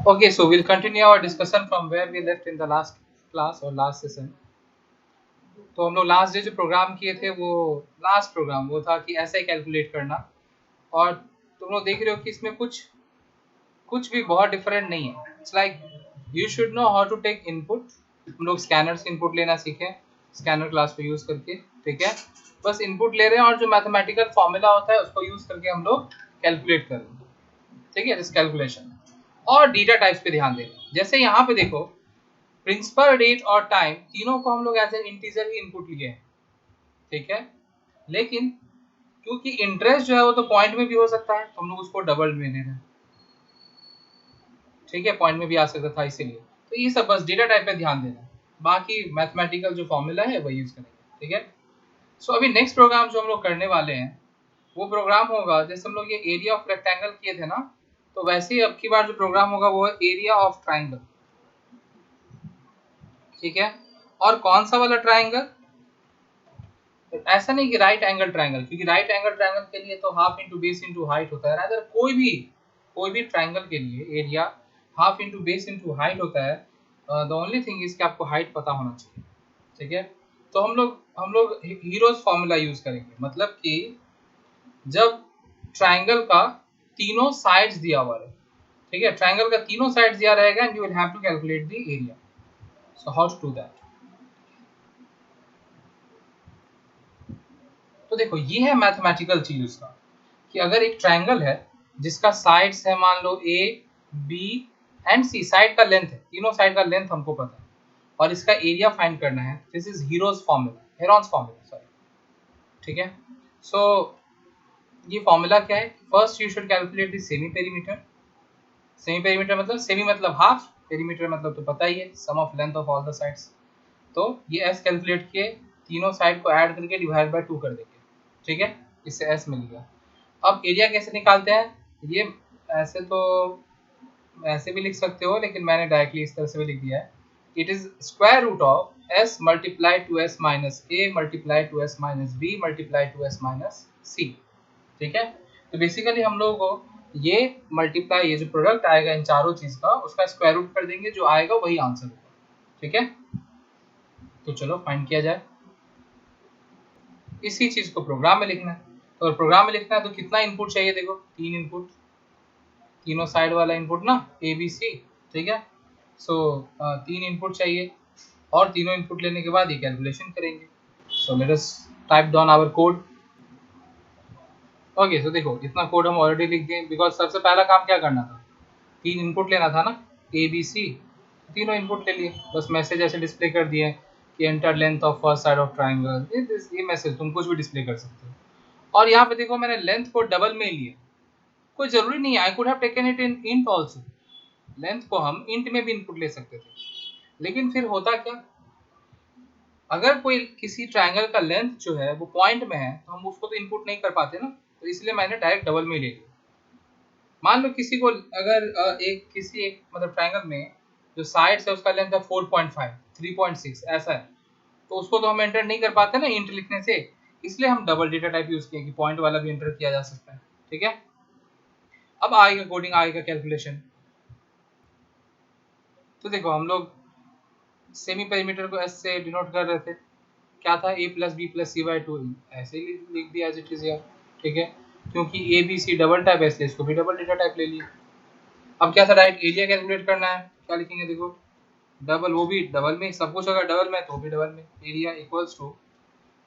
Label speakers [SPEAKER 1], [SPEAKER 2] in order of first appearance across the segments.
[SPEAKER 1] Okay, so we'll continue our discussion from where we left in the last class or last session. तो हम लोग last day जो programme किए थे वो लास्ट प्रोग्राम वो था कि ऐसे कैलकुलेट करना। और तुम लोग देख रहे हो कि इसमें कुछ भी बहुत डिफरेंट नहीं है। It's like you should know how to take input. हम लोग स्कैनर से इनपुट लेना सीखें स्कैनर क्लास को यूज करके, ठीक है। बस इनपुट ले रहे हैं और जो मैथमेटिकल फॉर्मूला होता है उसको यूज करके हम लोग कैलकुलेट कर रहे हैं, ठीक है। दिस कैलकुलेशन और डेटा टाइप्स पे ध्यान देना। जैसे यहाँ पे देखो प्रिंसिपल, डेट और टाइम तीनों को हम लोग एज एन इंटीजर ही इनपुट लिए हैं, ठीक है। लेकिन क्योंकि इंटरेस्ट जो है वो तो पॉइंट में भी हो सकता है तो हम लोग उसको डबल में ले रहे हैं, ठीक है। पॉइंट में भी आ सकता था इसीलिए। तो ये सब बस डेटा टाइप पे ध्यान देना, बाकी मैथमेटिकल जो फॉर्मूला है वही यूज करेंगे, ठीक है। सो अभी नेक्स्ट प्रोग्राम जो हम लोग करने वाले हैं वो प्रोग्राम होगा जैसे हम लोग ये एरिया ऑफ रेक्टेंगल किए थे ना, तो वैसे ही अब की बार जो प्रोग्राम होगा वो है एरिया ऑफ ट्राइंगल, ठीक है। और कौन सा वाला ट्राइंगल? ऐसा नहीं कि राइट एंगल ट्राइंगल, क्योंकि राइट एंगल ट्राइंगल के लिए तो half into base into height होता है। रादर कोई भी ट्राइंगल के लिए area half into base into height होता है। द ओनली थिंग इज कि आपको हाइट पता होना चाहिए, ठीक है। तो हम लोग हीरोज फॉर्मूला यूज करेंगे, मतलब कि जब ट्राइंगल का तीनों साइड्स दिया हुआ है, ठीक है। ट्राइंगल का तीनों साइड्स दिया रहेगा and you will have to calculate the area. So how to do that? तो देखो ये है मैथमेटिकल चीज उसका, कि अगर एक ट्राइंगल है जिसका साइड्स है मान लो A B and C, side का लेंथ है, तीनों साइड का लेंथ हमको पता है और इसका एरिया फाइंड करना है। This is hero's formula, Heron's formula, sorry, ठीक है। सो ये फॉर्मूला क्या है? First you should calculate the semi perimeter. Semi perimeter मतलब सेमी मतलब हाफ, पेरीमीटर मतलब तो पता ही है sum of length of all the sides. तो ये एस कैलकुलेट किए, तीनों साइड को ऐड करके डिवाइड बाय 2 कर देंगे, ठीक है। इससे एस मिल गया। अब एरिया कैसे निकालते हैं? ये ऐसे तो ऐसे भी लिख सकते हो, लेकिन मैंने डायरेक्टली इस तरह से भी लिख दिया है। It is square root of S multiply to S minus A multiply to S minus B multiply to S minus C, ठीक है। तो बेसिकली हम लोगों को ये मल्टीप्लाई, ये जो प्रोडक्ट आएगा इन चारों चीज का, उसका स्क्वायर रूट कर देंगे, जो आएगा वही आंसर होगा, ठीक है। तो चलो फाइंड किया जाए। इसी चीज को प्रोग्राम में लिखना है। तो अगर प्रोग्राम में लिखना है तो कितना इनपुट चाहिए? देखो 3 इनपुट, तीनों साइड वाला इनपुट ना, ए बी सी, ठीक है। सो 3 इनपुट चाहिए और तीनों इनपुट लेने के बाद ये कैलकुलेशन करेंगे। So let us type down our code. Okay, so देखो इतना कोड हम ऑलरेडी लिख दिए, बिकॉज सबसे पहला काम क्या करना था? 3 इनपुट लेना था ना, ए बी सी, तीनों इनपुट ले लिए। बस मैसेज ऐसे डिस्प्ले कर दिए कि enter length of first side of triangle. ये मैसेज तुम कुछ भी डिस्प्ले कर सकते हो। और यहाँ पे देखो मैंने लेंथ को डबल में लिया, कोई जरूरी नहीं है, I could have taken it in int also. Length को हम इंट में भी इनपुट ले सकते थे, लेकिन फिर होता क्या, अगर कोई किसी ट्राइंगल का लेंथ जो है वो पॉइंट में है तो हम उसको तो इनपुट नहीं कर पाते ना, तो इसलिए मैंने डायरेक्ट डबल में ले लिया। मान लो किसी को अगर एक मतलब ट्राइंगल में जो साइड्स है उसका लेंथ है 4.5 3.6 ऐसा है, तो उसको तो हम एंटर नहीं कर पाते ना इंट लिखने से, इसलिए हम डबल डेटा टाइप यूज किए कि पॉइंट वाला भी एंटर किया जा सकता है, ठीक है। अब आएगा कोडिंग, आएगा कैलकुलेशन। तो देखो हम लोग सेमी पेरीमीटर को एस से डिनोट कर रहे थे, क्या था, A plus B plus C by 2, ऐसे ही लिख दिया एज इट इज यार, ठीक है। क्योंकि A B C double type है इसलिए इसको भी डबल डेटा टाइप ले लिया। अब क्या था, डायरेक्ट एरिया कैलकुलेट करना है, क्या लिखेंगे देखो, डबल, वो भी डबल में, सब कुछ अगर डबल में तो भी डबल में, एरिया इक्वल्स टू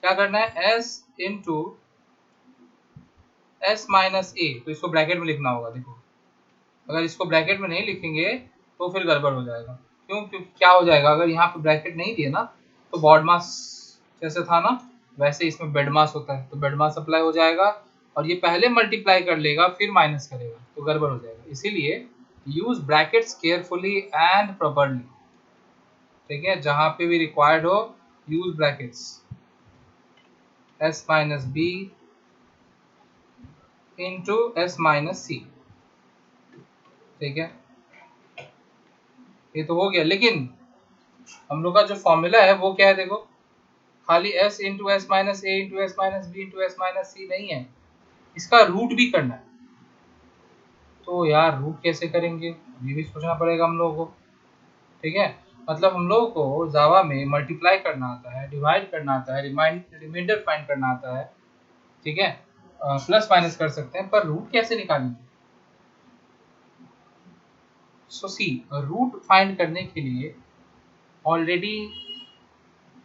[SPEAKER 1] क्या करना है, एस इंटू एस माइनस ए, तो इसको ब्रैकेट में लिखना होगा। देखो अगर इसको ब्रैकेट में नहीं लिखेंगे तो फिर गड़बड़ हो जाएगा। क्योंकि क्या हो जाएगा, अगर यहाँ पे ब्रैकेट नहीं दिए ना तो बॉड मास जैसे था ना वैसे इसमें बेड मास होता है, तो बेड मास अप्लाई हो जाएगा और ये पहले मल्टीप्लाई कर लेगा फिर माइनस करेगा, तो गड़बड़ हो जाएगा। इसीलिए use brackets carefully and properly, ठीक है। जहां पे भी रिक्वायर्ड हो use brackets, S minus B into S minus C, ठीक है। ये तो हो गया, लेकिन हम लोग का जो फॉर्मूला है वो क्या है, देखो खाली s into S minus A into S minus B into S minus C नहीं है, इसका रूट भी करना है। तो यार रूट कैसे करेंगे, ये भी सोचना पड़ेगा हम लोगों को, ठीक है। मतलब हम लोगों को जावा में मल्टीप्लाई करना आता है, डिवाइड करना आता है, रिमाइंडर फाइंड करना आता है, ठीक है, प्लस माइनस कर सकते हैं, पर रूट कैसे निकालेंगे? सो सी, रूट फाइंड करने के लिए ऑलरेडी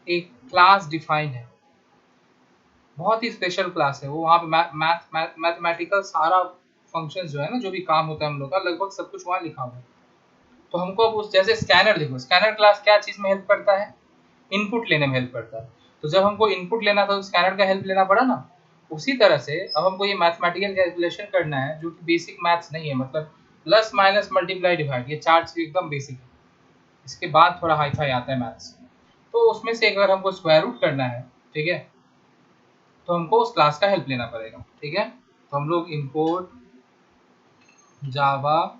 [SPEAKER 1] एक क्लास डिफाइंड है, बहुत ही स्पेशल क्लास है वो। वहाँ पे मैथमेटिकल सारा फंक्शन जो है ना, जो भी काम होता है हम लोग का, लगभग सब कुछ वहाँ लिखा हुआ है। तो हमको अब उस, जैसे स्कैनर देखो, स्कैनर क्लास क्या चीज़ में हेल्प करता है? इनपुट लेने में हेल्प करता है। तो जब हमको इनपुट लेना था तो स्कैनर का हेल्प लेना पड़ा ना। उसी तरह से अब हमको ये मैथमेटिकल कैलकुलेशन करना है, जो कि बेसिक मैथ्स नहीं है, मतलब प्लस माइनस मल्टीप्लाई डिवाइड, ये चार चीज एकदम बेसिक है। इसके बाद थोड़ा हाई फाई आता है मैथ्स। तो उसमें से अगर हमको स्क्वायर रूट करना है, ठीक है, तो हमको उस क्लास का हेल्प लेना पड़ेगा, ठीक है। तो हम लोग इंपोर्ट जावा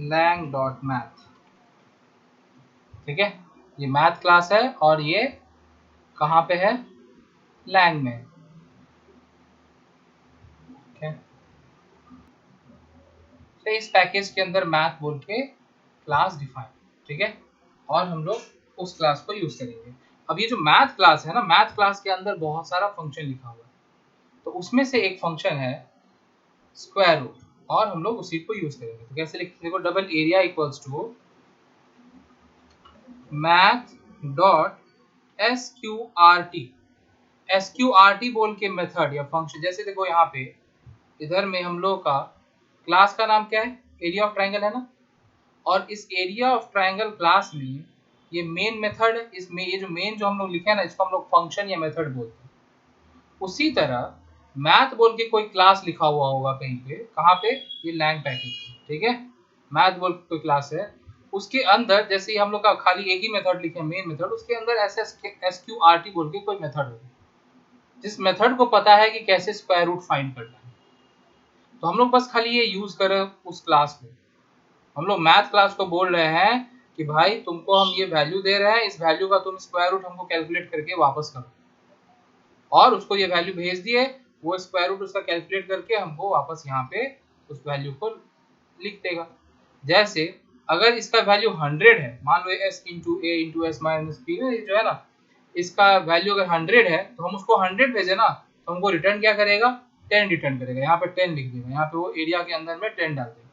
[SPEAKER 1] lang.math, ठीक है। ये मैथ क्लास है और ये कहाँ पे है? लैंग में, ठीक है। तो इस पैकेज के अंदर मैथ बोल के क्लास डिफाइन, ठीक है, और हम लोग उस क्लास को यूज करेंगे। अब ये जो मैथ क्लास है ना, मैथ क्लास के अंदर बहुत सारा फंक्शन लिखा हुआ है, तो उसमें से एक फंक्शन है स्क्वायर रूट, और हम लोग उसी को यूज करेंगे। तो कैसे लिखते देखो, double area equals to math dot sqrt, sqrt बोल के मेथड या फंक्शन। जैसे देखो यहाँ पे इधर में हम लोग का क्लास का नाम क्या है? एरिया ऑफ ट्राइंगल है ना, और इस एरिया ऑफ ट्राइंगल क्लास में ये मेन मेथड है। इसमें ये जो मेन जो हम लोग लिखे हैं ना, इसको हम लोग फंक्शन या मेथड बोलते हैं। उसी तरह मैथ बोल के कोई क्लास लिखा हुआ होगा कहीं पे, कहाँ पे? ये लैंग पैकेज, ठीक है। मैथ बोल के कोई क्लास है, उसके अंदर जैसे ही हम लोग का खाली एक ही मेथड लिखे मेन मेथड, उसके अंदर एसक्यूआरटी बोल के कोई मेथड होगा, जिस मेथड को पता है कि कैसे स्क्वायर रूट फाइंड करना है। तो हम लोग बस खाली ये यूज करें उस क्लास को। हम लोग मैथ क्लास को बोल रहे हैं कि भाई तुमको हम ये वैल्यू दे रहे हैं, इस वैल्यू का तुम स्क्वायर रूट हमको कैलकुलेट करके वापस करो, और उसको ये वैल्यू भेज दिए, वो स्क्वायर रूट उसका कैलकुलेट करके हमको वापस यहाँ पे उस वैल्यू को लिख देगा। जैसे अगर इसका वैल्यू 100 है, मान लो s इंटू ए इंटू एस माइनस पी जो है ना, इसका वैल्यू अगर 100 है तो हम उसको 100 भेजे ना, तो हमको रिटर्न क्या करेगा? 10 रिटर्न करेगा। यहाँ पे 10 लिख देगा, यहाँ पे वो एरिया के अंदर में 10 डाल देगा।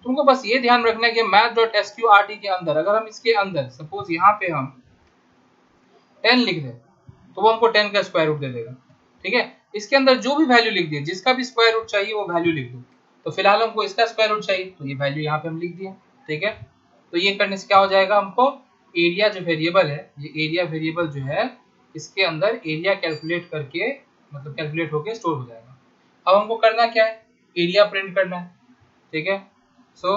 [SPEAKER 1] तुमको बस ये ध्यान रखना है कि math.sqrt के अंदर अगर हम इसके अंदर सपोज यहाँ पे हम 10 लिख दें, तो वो हमको 10 का स्क्वायर रूट दे देगा, ठीक है। इसके अंदर जो भी वैल्यू लिख दिए, जिसका भी स्क्वायर रूट चाहिए वो वैल्यू लिख दो। तो फिलहाल हमको इसका स्क्वायर रूट चाहिए, तो ये वैल्यू यहाँ पे हम लिख दिए, ठीक है। तो ये करने से क्या हो जाएगा, हमको एरिया जो वेरिएबल है, ये एरिया वेरिएबल जो है, इसके अंदर एरिया कैलकुलेट करके, मतलब कैलकुलेट होके स्टोर हो जाएगा। अब हमको करना क्या है? एरिया प्रिंट करना है, ठीक है। सो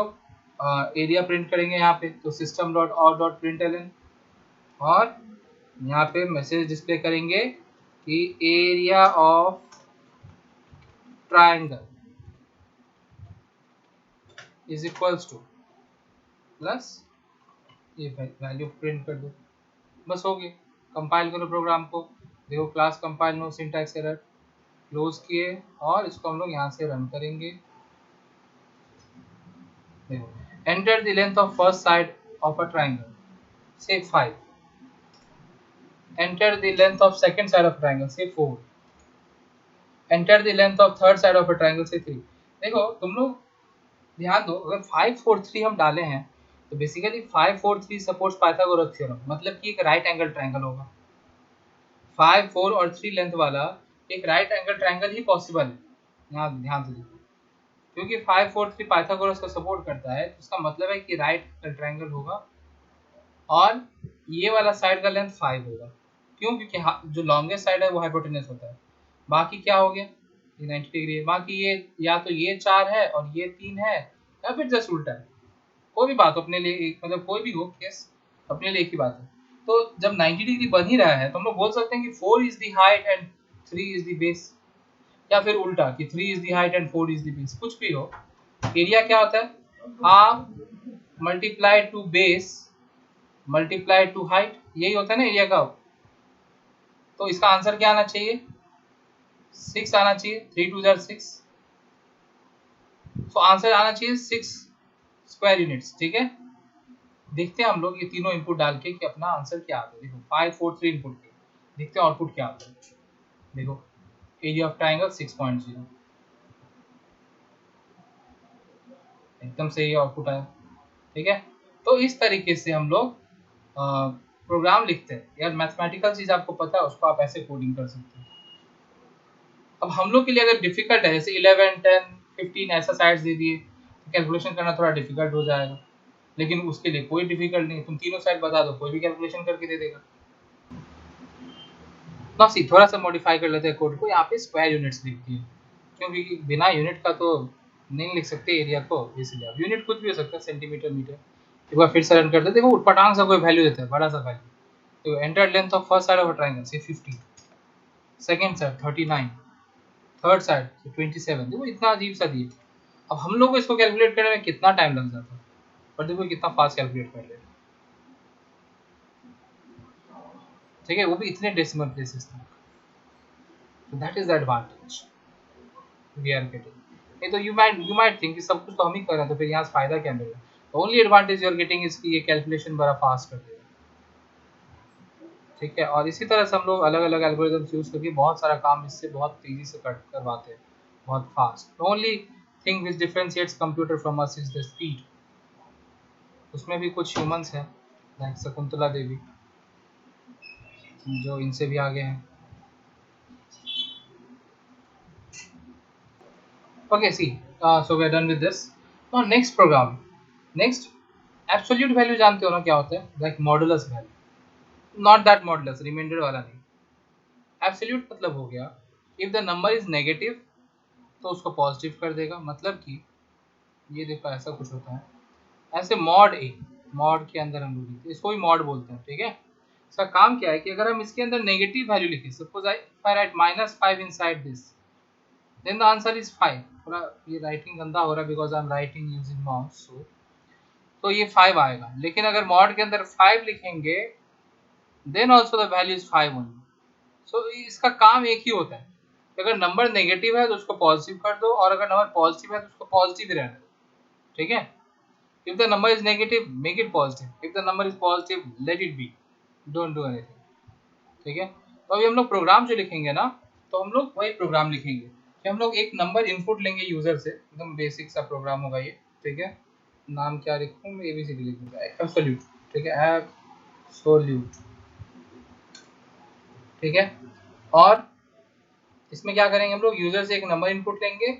[SPEAKER 1] एरिया प्रिंट करेंगे यहाँ पे, तो system dot out dot println, और यहाँ पे मैसेज डिस्प्ले करेंगे कि area of triangle is equals two plus, ये वैल्यू प्रिंट कर दो, बस हो गया। कंपाइल करो प्रोग्राम को, देखो class compile no syntax error, close किए, और इसको हम लोग यहाँ से रन करेंगे। देखो, enter the length of first side of a triangle से 5, enter the length of second side of triangle say 4, enter the length of third side of a triangle say 3। देखो तुम लोग ध्यान दो, अगर 5 4 3 हम डाले हैं, तो बेसिकली 5 4 3 सपोर्ट्स पाइथागोरस थ्योरम, मतलब कि एक राइट एंगल ट्रायंगल होगा। 5 4 और 3 लेंथ वाला एक राइट एंगल ट्रायंगल ही पॉसिबल है। यहाँ ध्यान से देखो, क्योंकि 5 4 3 पाइथागोरस को सपोर्ट करता है, तो इसका मतलब है कि राइट एंगल ट्रायंगल होगा, और ये वाला साइड का लेंथ 5 होगा। क्यों? क्योंकि जो लॉन्गेस्ट साइड है वो हाइपोटेनस होता है। बाकी क्या हो गया? ये 90 डिग्री है। बाकी ये या तो ये 4 है और ये 3 है, या फिर जस्ट उल्टा है। कोई भी बात अपने लिए मतलब कोई भी हो केस, अपने लिए एक ही बात है। तो जब 90 डिग्री बन ही रहा है, तो हम लोग बोल सकते हैं कि 4 is the height and 3 is the base, या फिर उल्टा कि 3 is the height and 4 is the base, कुछ भी हो। एरिया क्या होता है? Half multiply two base multiply two height, यही होता है ना एरिया का। तो इसका आंसर क्या आना चाहिए? 6 आना चाहिए, 3 2 6, तो आंसर आना चाहिए 6 स्क्वायर यूनिट्स। ठीक है, देखते हैं हम लोग ये तीनों इनपुट डाल के कि अपना आंसर क्या आता है। देखो 5 4 3 इनपुट के, देखते हैं आउटपुट क्या आता है। देखो एरिया ऑफ ट्राइंगल 6.0, एकदम सही आउटपुट आया। ठीक है, तो इस तरीके से हम लोग प्रोग्राम लिखते हैं। यार मैथमेटिकल चीज आपको पता है, उसको आप ऐसे कोडिंग कर सकते हैं। अब हम लोग के लिए अगर डिफिकल्ट है, जैसे 11 10 15 ऐसा साइड्स दे दिए, तो कैलकुलेशन करना थोड़ा डिफिकल्ट हो जाएगा। लेकिन उसके लिए कोई डिफिकल्ट नहीं, तुम तीनों साइड बता दो, कोई भी कैलकुलेशन करके दे देगा। ना सी थोड़ा सा मॉडिफाई कर लेते हैं कोड को, यहाँ पे स्क्वायर यूनिट्स लिख दिए, क्योंकि बिना यूनिट का तो नहीं लिख सकते एरिया को, इसलिए अब यूनिट कुछ भी हो सकता है, सेंटीमीटर मीटर। एक बार फिर से रन करते हैं। देखो पटांग सा कोई वैल्यू देता है, बड़ा सा वैल्यू। देखो enter length of first side of a triangle से 50, सेकंड साइड 39, थर्ड साइड 27। देखो इतना अजीब सा दिए। अब हम लोग को इसको कैलकुलेट करने में कितना टाइम लग जाता है, पर देखो कितना फास्ट कैलकुलेट कर रहे हैं। ठीक है, वो भी इतने डेसिमल प्लेसेस तक। तो that is the advantage we are getting. नहीं तो यू माइट थिंक कि सब कुछ तो हम ही कर रहे हैं, तो फिर यहाँ से फायदा क्या मिल रहा है। Only advantage you are getting is कि ये कैलकुलेशन बड़ा फास्ट कर देगा। ठीक है, और इसी तरह से हम लोग अलग अलग एल्गोरिथम्स यूज करके बहुत सारा काम इससे बहुत तेजी से करवाते हैं, बहुत fast. Only thing which differentiates computer from us is the speed. उसमें भी कुछ ह्यूमंस हैं लाइक शकुंतला देवी, जो इनसे भी आगे हैं। Okay see, so we are done with this. Now next program, next absolute value जानते हो ना क्या होता है, like modulus value, not that modulus remainder वाला नहीं। एब्सोल्यूट मतलब हो गया if the number is negative तो उसको पॉजिटिव कर देगा। मतलब कि ये देखो ऐसा कुछ होता है, ऐसे मॉड ए, मॉड के अंदर हम लोग लिखते हैं, इसको भी मॉड बोलते हैं। ठीक है, इसका काम क्या है कि अगर हम इसके अंदर नेगेटिव वैल्यू लिखें, suppose I write -5 inside this, then the answer is 5। थोड़ा ये राइटिंग गंदा हो रहा है because I am writing using mouse, so तो ये 5 आएगा। लेकिन अगर मॉड के अंदर 5 लिखेंगे then also the value is 5 only. So इसका काम एक ही होता है, अगर नंबर नेगेटिव है तो उसको पॉजिटिव कर दो, और अगर नंबर पॉजिटिव है तो उसको पॉजिटिव ही रहने दो। ठीक है, if the number is negative make it positive, if the number is positive let it be, don't do anything। ठीक है, तो अभी हम लोग प्रोग्राम जो लिखेंगे ना, तो हम लोग वही प्रोग्राम लिखेंगे कि हम लोग एक नंबर इनपुट लेंगे यूजर से, एकदम बेसिक सा प्रोग्राम होगा ये। ठीक है, नाम क्या लिखूं, एबीसीडी लिख दूंगा, एब्सोल्यूट। ठीक है, एब्सोल्यूट। ठीक है, और इसमें क्या करेंगे, हम लोग यूजर से एक नंबर इनपुट लेंगे।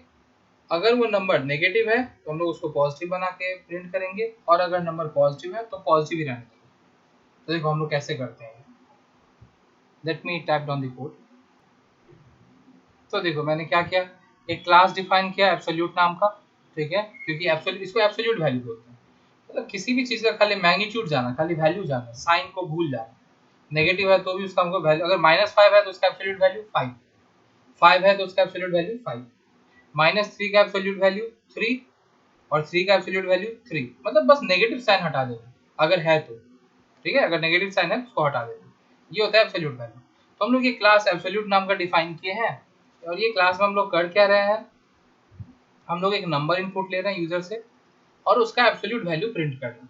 [SPEAKER 1] अगर वो नंबर नेगेटिव है तो हम लोग उसको पॉजिटिव बना के प्रिंट करेंगे, और अगर नंबर पॉजिटिव है तो पॉजिटिव ही रहने देंगे। तो देखो हम लोग कैसे करते हैं, let me type down the code. तो देखो मैंने क्या किया, एक क्लास डिफाइन किया एब्सोल्यूट नाम का। ठीक है, क्योंकि एब्सोल्यूट, इसको एब्सोल्यूट वैल्यू बोलते हैं, मतलब किसी भी चीज का खाली मैग्नीट्यूड जाना, खाली वैल्यू जाना, साइन को भूल जाना। नेगेटिव है तो भी उसका हमको वैल्यू, अगर -5 है तो उसका एब्सोल्यूट वैल्यू 5, 5 है तो उसका एब्सोल्यूट वैल्यू 5, -3 का एब्सोल्यूट वैल्यू 3, और 3 का एब्सोल्यूट वैल्यू 3। मतलब बस नेगेटिव साइन हटा देना अगर है तो। ठीक है, अगर नेगेटिव साइन है तो उसको हटा देना, ये होता है एब्सोल्यूट वैल्यू। तो हम लोग ये क्लास एब्सोल्यूट नाम का डिफाइन किए हैं, और ये क्लास में हम लोग कर क्या रहे हैं, हम लोग एक नंबर इनपुट ले रहे हैं यूजर से, और उसका एब्सोल्यूट वैल्यू प्रिंट कर रहे हैं।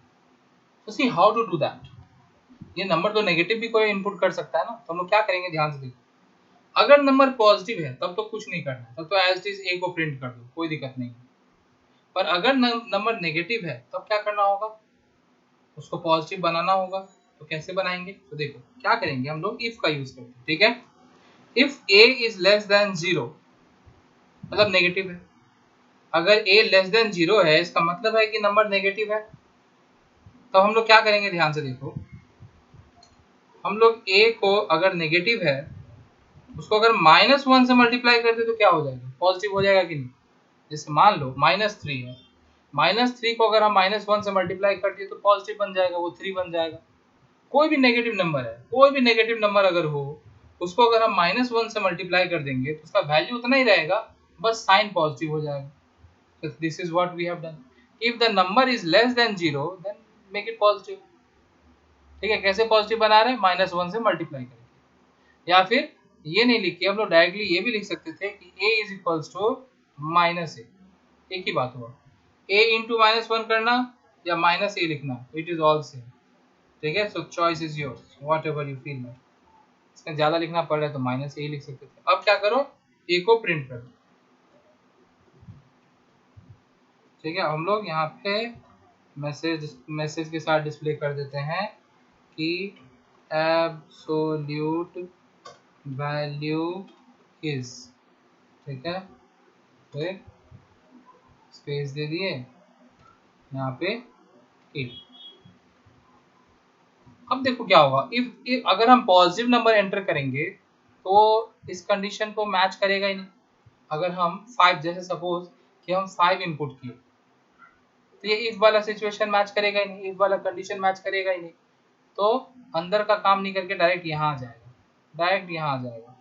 [SPEAKER 1] तो see how to do that. ये नंबर तो नेगेटिव भी कोई इनपुट कर सकता है ना, तो हम लोग क्या करेंगे, ध्यान से देखो। अगर नंबर पॉजिटिव है तब तो कुछ नहीं करना है, तब तो एज इट इज ए को प्रिंट कर दो, कोई दिक्कत नहीं। पर अगर नंबर नेगेटिव है तब क्या करना होगा, उसको पॉजिटिव बनाना होगा। तो कैसे बनाएंगे, तो देखो क्या करेंगे, हम लोग इफ का यूज करते हैं। ठीक है, if a is less than 0 मतलब नेगेटिव है। अगर a लेस देन 0 है इसका मतलब है कि नंबर नेगेटिव है। तो हम लोग क्या करेंगे, ध्यान से देखो, हम लोग a को अगर नेगेटिव है उसको अगर -1 से मल्टीप्लाई कर दे तो क्या हो जाएगा, पॉजिटिव हो जाएगा कि नहीं। जैसे मान लो -3 है, -3 को अगर हम -1 से मल्टीप्लाई कर दिए तो पॉजिटिव बन जाएगा, वो 3 बन जाएगा। कोई भी नेगेटिव नंबर है, कोई भी नेगेटिव नंबर अगर हो, उसको अगर हम -1 से मल्टीप्लाई कर देंगे तो उसका वैल्यू उतना ही रहेगा, बस साइन पॉजिटिव हो जाएगा। तो this is what we have done. If the number is less than 0 then make it positive. ठीक है, कैसे पॉजिटिव बना रहे हैं, -1 से मल्टीप्लाई करके, या फिर ये नहीं लिख के हम लोग डायरेक्टली ये भी लिख सकते थे कि a is equals to minus A, एक ही बात हुआ। a इंटू -1 करना या माइनस ए लिखना, इट इज ऑल सेम। ठीक है, सो choice is yours, what ever you feel like. इसमें ज्यादा लिखना पड़ रहा है तो माइनस ए लिख सकते थे। अब क्या करो, ए को प्रिंट कर दो। ठीक है, हम लोग यहाँ पे मैसेज के साथ डिस्प्ले कर देते हैं कि एब्सोल्यूट वैल्यू इज, ठीक है, फिर स्पेस दे दिए यहाँ पे इफ। अब देखो क्या होगा, इफ अगर हम पॉजिटिव नंबर एंटर करेंगे तो इस कंडीशन को मैच करेगा ही नहीं। अगर हम 5, जैसे सपोज कि हम 5 इनपुट किए तो ये इफ वाला सिचुएशन मैच करेगा ही नहीं, इफ वाला कंडीशन मैच करेगा ही नहीं। तो अंदर का काम नहीं करके डायरेक्ट यहाँ आ जाएगा, डायरेक्ट यहाँ आ जाएगा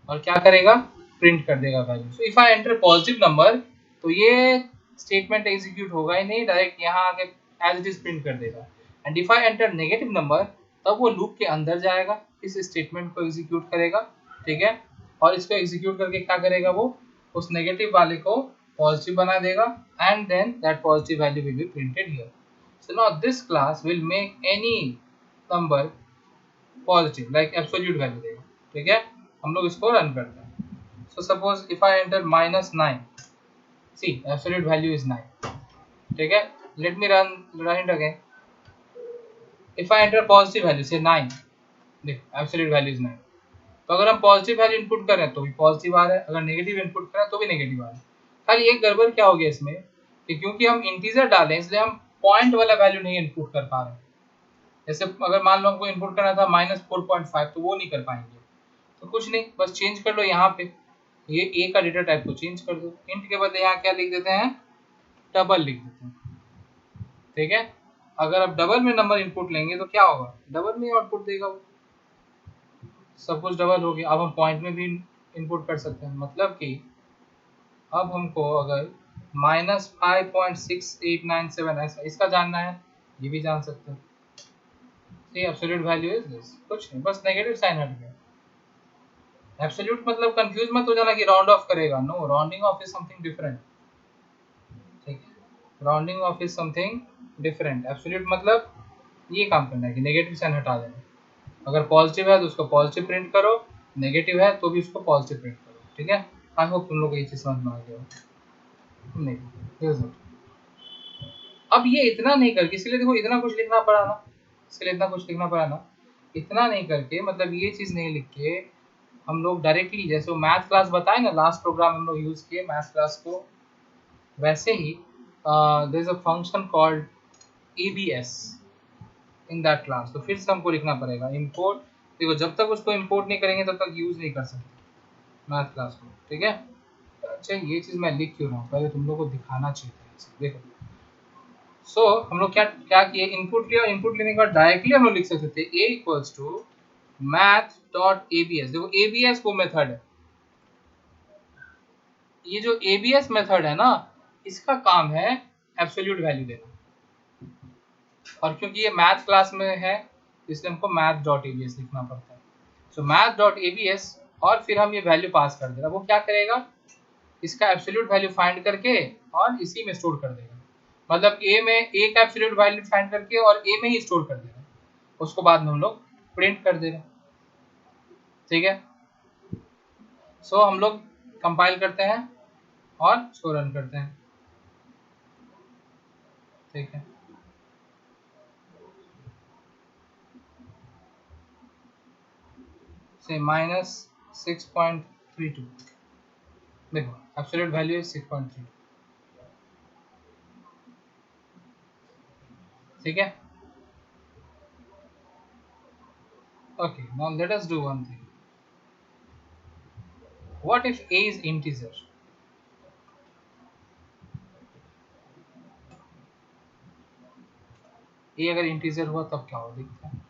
[SPEAKER 1] और क्या करेगा, प्रिंट कर देगा value. So if I enter positive number तो ये स्टेटमेंट एग्जीक्यूट होगा ही नहीं, डायरेक्ट यहाँ आके एज इट इज प्रिंट कर देगा। And if I enter negative number तब वो लूप के अंदर जाएगा, इस स्टेटमेंट को एग्जीक्यूट करेगा। ठीक है, और इसको एग्जीक्यूट करके क्या करेगा, वो उस नेगेटिव वाले को पॉजिटिव बना देगा and then that positive value will be printed here. So now this class will make any number positive like absolute value देगा। ठीक है, हम लोग इसको रन करते हैं। So suppose if I enter -9, see absolute value is 9। ठीक है, let me run it again. If I enter positive value से 9, देखो एब्सोल्यूट वैल्यू इज 9। तो अगर हम पॉजिटिव वैल्यू इनपुट कर रहे हैं तो भी पॉजिटिव आ रहा है, अगर नेगेटिव इनपुट कर रहे हैं तो भी नेगेटिव आ रहा है। खाली एक गड़बड़ क्या हो गया इसमें कि क्योंकि हम इंटीजर डालें इसलिए हम पॉइंट वाला वैल्यू नहीं इनपुट कर पा रहे हैं। जैसे अगर मान लो हमको इनपुट करना था -4.5 तो वो नहीं कर पाएंगे। तो कुछ नहीं, बस चेंज कर लो यहाँ पे, ये ए का डेटा टाइप को चेंज कर दो, इंट के बदले यहाँ क्या लिख देते हैं, डबल लिख देते हैं। ठीक है, अगर आप डबल में नंबर इनपुट लेंगे तो क्या होगा, डबल में आउटपुट देगा वो। सब कुछ डबल हो गया। अब हम पॉइंट में भी इनपुट कर सकते हैं, मतलब कि अब हमको अगर -5.6897 ऐसा इसका जानना है, ये भी जान सकते हैं। एब्सोल्यूट वैल्यू इज दिस, कुछ नहीं, बस नेगेटिव साइन हट गया। एब्सोल्यूट मतलब कंफ्यूज मत हो जाना कि राउंड ऑफ करेगा, no, rounding off is something different. ठीक है, rounding off is something different. Absolute मतलब ये काम करना है कि नेगेटिव साइन हटा देना। अगर पॉजिटिव है तो उसको पॉजिटिव प्रिंट करो, नेगेटिव है तो भी उसको पॉजिटिव प्रिंट करो। ठीक है, आई होप तुम लोग को ये चीज समझ में आ गया। नहीं, अब ये इतना नहीं करके, इसलिए देखो इतना कुछ लिखना पड़ा ना, इसलिए इतना कुछ लिखना पड़ा ना। इतना नहीं करके, मतलब ये चीज नहीं लिख के हम लोग डायरेक्टली, जैसे वो मैथ क्लास बताए ना, लास्ट प्रोग्राम हम लोग यूज किए मैथ क्लास को, वैसे ही there is a function called abs in that class. तो फिर से हमको लिखना पड़ेगा इंपोर्ट। देखो जब तक उसको इंपोर्ट नहीं करेंगे तब तक यूज नहीं कर सकते मैथ क्लास को। ठीक है, अच्छा ये चीज मैं लिख क्यों रहा हूँ, पहले तुम लोग को दिखाना चाहिए। देखो सो हम लोग क्या क्या किए, इनपुट लिया, इनपुट लेने के बाद डायरेक्टली हम लोग लिख सकते थे a इक्वल्स टू math.abs। देखो abs वो मेथड है, ये जो abs मेथड है ना, इसका काम है एब्सोल्यूट वैल्यू देना। और क्योंकि ये मैथ क्लास में है इसलिए हमको math.abs लिखना पड़ता है। सो math.abs और फिर हम ये वैल्यू पास कर देना, वो क्या करेगा, इसका एब्सोल्यूट वैल्यू फाइंड करके और इसी में स्टोर कर देगा। मतलब ए में ए का एब्सोल्यूट वैल्यू फाइंड करके और ए में ही स्टोर कर देगा, उसको बाद में हम लोग प्रिंट कर देगा। ठीक है, सो हम लोग कंपाइल करते हैं और इसको रन करते हैं। ठीक है, से -6.32, देखो एब्सोल्यूट वैल्यू इज 6.3। ठीक है, okay, now let us do one thing. What if a is integer, a अगर इंटीजर हुआ तब क्या होगा, देखते हैं।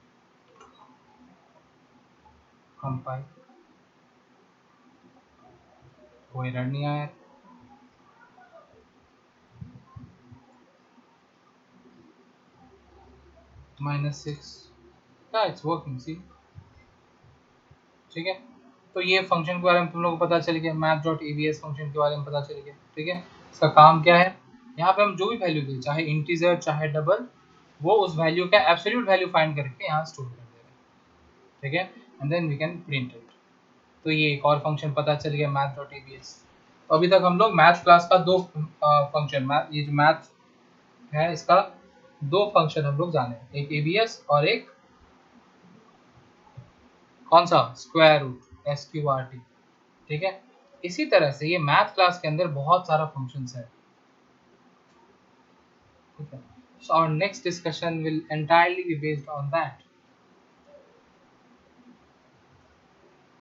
[SPEAKER 1] कंपाइल, कोई एरर नहीं आया। -6, yeah, it's working, see। ठीक है, तो ये फंक्शन के बारे में तुम लोग को पता चल गया, math.abs फंक्शन के बारे में पता चल गया। ठीक है, इसका काम क्या है, यहाँ पे हम जो भी वैल्यू दें, चाहे इंटीजर चाहे डबल, वो उस वैल्यू का एब्सोल्यूट वैल्यू फाइंड करके यहाँ स्टोर कर देगा। ठीक है, and then we can print it. तो ये एक और फंक्शन पता चल गया math.abs। तो अभी तक हम लोग मैथ क्लास का दो फंक्शन, ये जो मैथ है इसका दो फंक्शन हम लोग जाने, एक abs और एक कौन सा, स्क्वायर रूट, sqrt। ठीक है, इसी तरह से ये मैथ क्लास के अंदर बहुत सारा फंक्शंस है। ठीक है, so our next discussion will entirely be based on that।